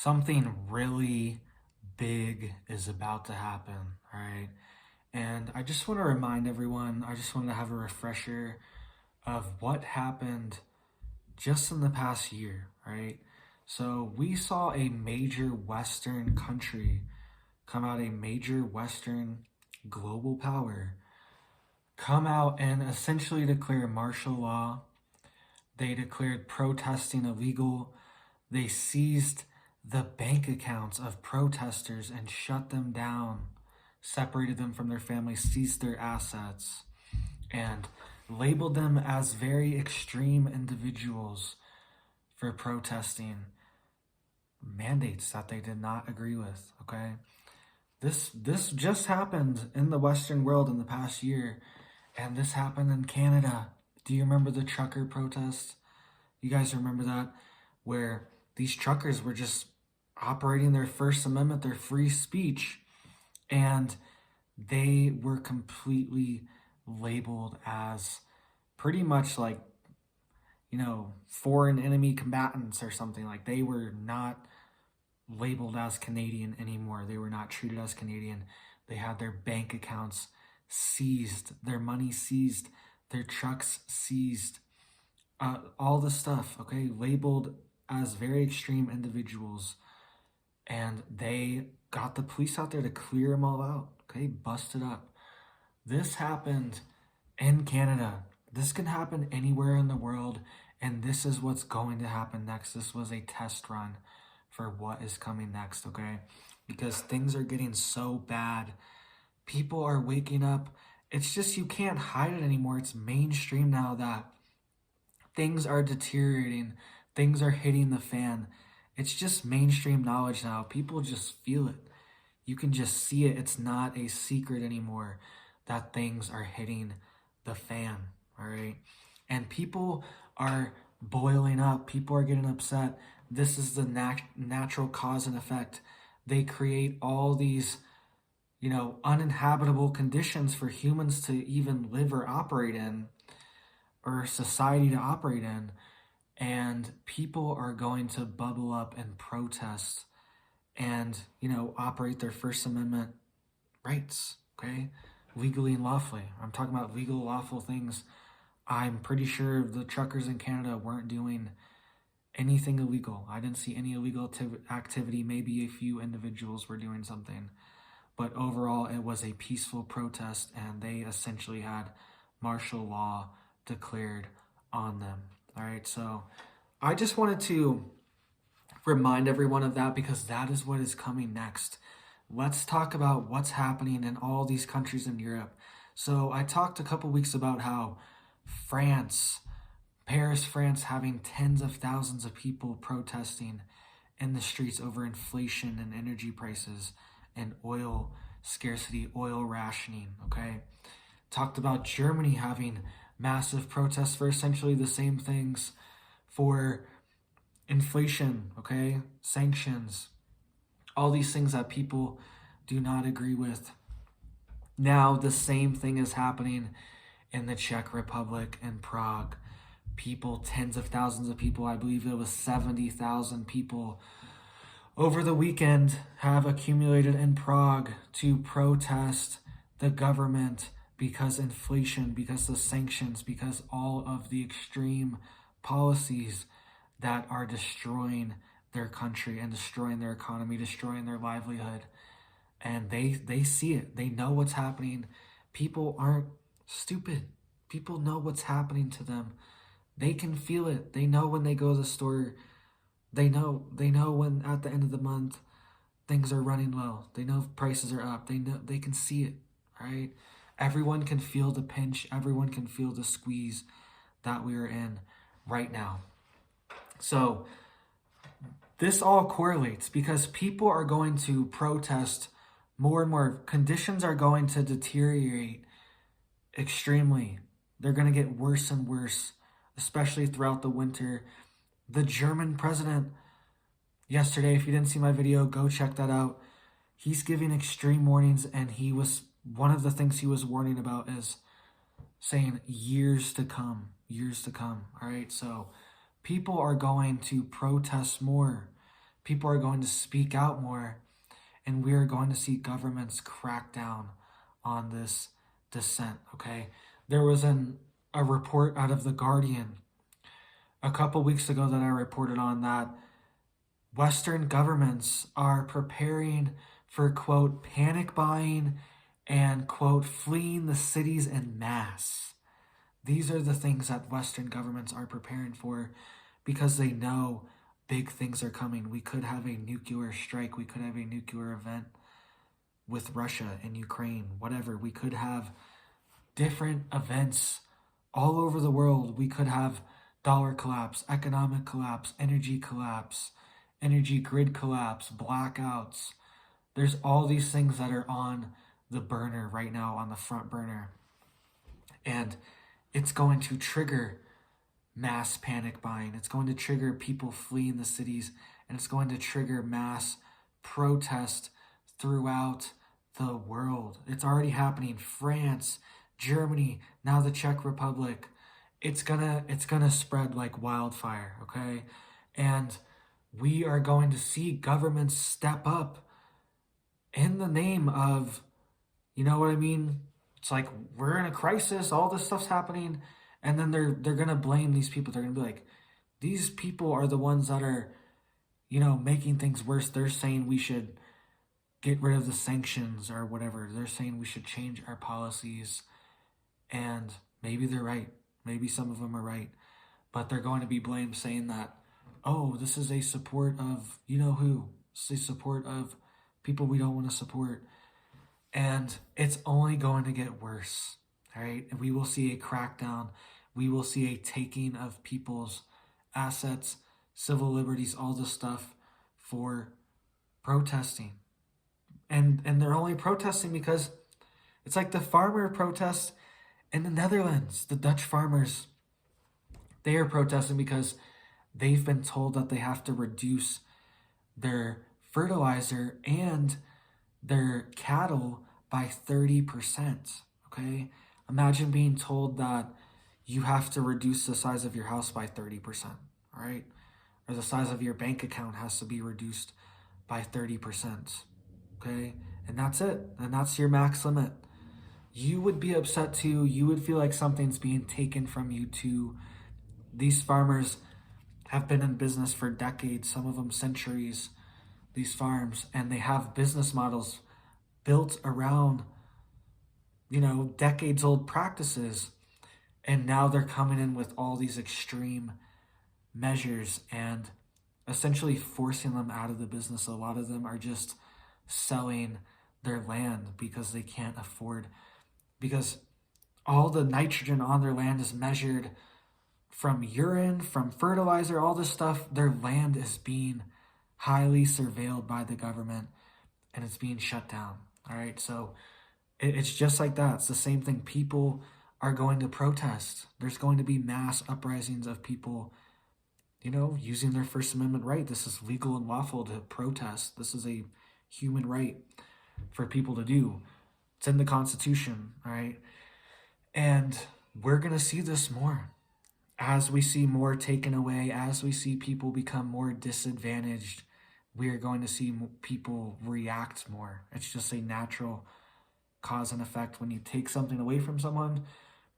something really big is about to happen, right? And I just want to remind everyone, I just want to have a refresher of what happened just in the past year, right? So we saw a major Western country come out, a major Western global power come out and essentially declare martial law. They declared protesting illegal. They seized the bank accounts of protesters and shut them down, separated them from their families, seized their assets, and labeled them as very extreme individuals for protesting mandates that they did not agree with, okay? This just happened in the Western world in the past year, and this happened in Canada. Do you remember the trucker protest? You guys remember that? Where these truckers were just operating their First Amendment, their free speech, and they were completely labeled as pretty much like, foreign enemy combatants or something. Like they were not labeled as Canadian anymore. They were not treated as Canadian. They had their bank accounts seized, their money seized, their trucks seized, all the stuff, okay, labeled as very extreme individuals. And they got the police out there to clear them all out, okay, busted up. This happened in Canada. This can happen anywhere in the world, and this is what's going to happen next. This was a test run for what is coming next, okay? Because things are getting so bad. People are waking up. It's just you can't hide it anymore. It's mainstream now that things are deteriorating. Things are hitting the fan. It's just mainstream knowledge now. People just feel it. You can just see it. It's not a secret anymore that things are hitting the fan, all right? And people are boiling up. People are getting upset. This is the natural cause and effect. They create all these, uninhabitable conditions for humans to even live or operate in, or society to operate in. And people are going to bubble up and protest and, operate their First Amendment rights, okay? Legally and lawfully. I'm talking about legal, lawful things. I'm pretty sure the truckers in Canada weren't doing anything illegal. I didn't see any illegal activity. Maybe a few individuals were doing something. But overall, it was a peaceful protest, and they essentially had martial law declared on them. All right, so I just wanted to remind everyone of that because that is what is coming next. Let's talk about what's happening in all these countries in Europe. So I talked a couple weeks about how Paris, France, having tens of thousands of people protesting in the streets over inflation and energy prices and oil scarcity, oil rationing, okay? Talked about Germany having massive protests for essentially the same things, for inflation, okay? Sanctions, all these things that people do not agree with. Now the same thing is happening in the Czech Republic and Prague. People, tens of thousands of people, I believe it was 70,000 people over the weekend have accumulated in Prague to protest the government because inflation, because the sanctions, because all of the extreme policies that are destroying their country and destroying their economy, destroying their livelihood. And they see it. They know what's happening. People aren't stupid. People know what's happening to them. They can feel it. They know when they go to the store. They know when at the end of the month things are running low. They know prices are up. They can see it, right? Everyone can feel the pinch. Everyone can feel the squeeze that we are in right now. So this all correlates because people are going to protest more and more. Conditions are going to deteriorate extremely. They're going to get worse and worse, especially throughout the winter. The German president yesterday, if you didn't see my video, go check that out. He's giving extreme warnings, and one of the things he was warning about is saying years to come. All right, so people are going to protest more. People are going to speak out more, and we are going to see governments crack down on this dissent, okay? There was a report out of The Guardian a couple weeks ago that I reported on that Western governments are preparing for, quote, panic buying and, quote, fleeing the cities en masse. These are the things that Western governments are preparing for because they know big things are coming. We could have a nuclear strike. We could have a nuclear event with Russia and Ukraine, whatever. We could have different events all over the world. We could have dollar collapse, economic collapse, energy grid collapse, blackouts. There's all these things that are on the burner right now, on the front burner. And it's going to trigger mass panic buying. It's going to trigger people fleeing the cities, and it's going to trigger mass protest throughout the world. It's already happening. France, Germany, now the Czech Republic. It's gonna spread like wildfire, okay? And we are going to see governments step up in the name of, you know what I mean? It's like, we're in a crisis, all this stuff's happening, and then they're gonna blame these people. They're gonna be like, these people are the ones that are, making things worse. They're saying we should get rid of the sanctions or whatever. They're saying we should change our policies. And maybe they're right. Maybe some of them are right. But they're going to be blamed, saying that, oh, this is a support of who. It's a support of people we don't want to support. And it's only going to get worse. All right. And we will see a crackdown. We will see a taking of people's assets, civil liberties, all this stuff for protesting. And they're only protesting because it's like the farmer protests in the Netherlands. The Dutch farmers, they are protesting because they've been told that they have to reduce their fertilizer and their cattle by 30%. Okay? Imagine being told that you have to reduce the size of your house by 30%, all right? Or the size of your bank account has to be reduced by 30%, okay? And that's it. And that's your max limit. You would be upset too. You would feel like something's being taken from you too. These farmers have been in business for decades, some of them centuries, these farms, and they have business models built around, decades old practices. And now they're coming in with all these extreme measures and essentially forcing them out of the business. A lot of them are just selling their land because they can't afford, because all the nitrogen on their land is measured from urine, from fertilizer, all this stuff. Their land is being highly surveilled by the government and it's being shut down. All right. So it's just like that. It's the same thing. People are going to protest. There's going to be mass uprisings of people, using their First Amendment right. This is legal and lawful to protest. This is a human right for people to do. It's in the Constitution, all right? And we're going to see this more. As we see more taken away, as we see people become more disadvantaged, we are going to see people react more. It's just a natural cause and effect. When you take something away from someone,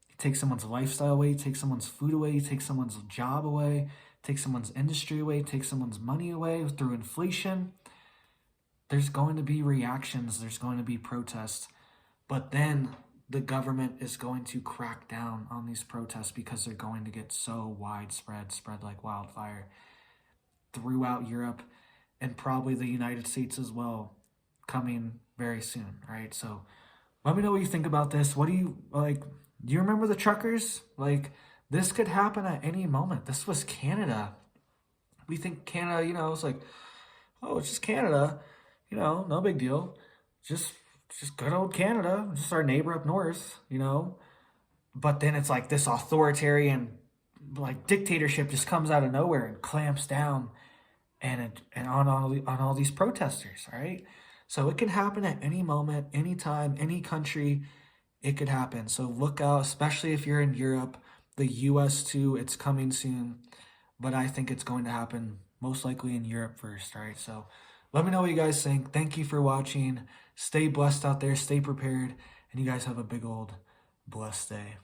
you take someone's lifestyle away, you take someone's food away, you take someone's job away, take someone's industry away, take someone's money away through inflation. There's going to be reactions, there's going to be protests, but then the government is going to crack down on these protests because they're going to get so widespread, spread like wildfire throughout Europe and probably the United States as well, coming very soon, right? So let me know what you think about this. What do you, do you remember the truckers? This could happen at any moment. This was Canada. We think Canada, it's like, oh, it's just Canada. No big deal. Just good old Canada, just our neighbor up north, But then it's like this authoritarian, dictatorship just comes out of nowhere and clamps down, and on all these protesters, all right? So it can happen at any moment, any time, any country. It could happen. So look out, especially if you're in Europe, the U.S. too. It's coming soon, but I think it's going to happen most likely in Europe first, all right? So let me know what you guys think. Thank you for watching. Stay blessed out there, stay prepared, and you guys have a big old blessed day.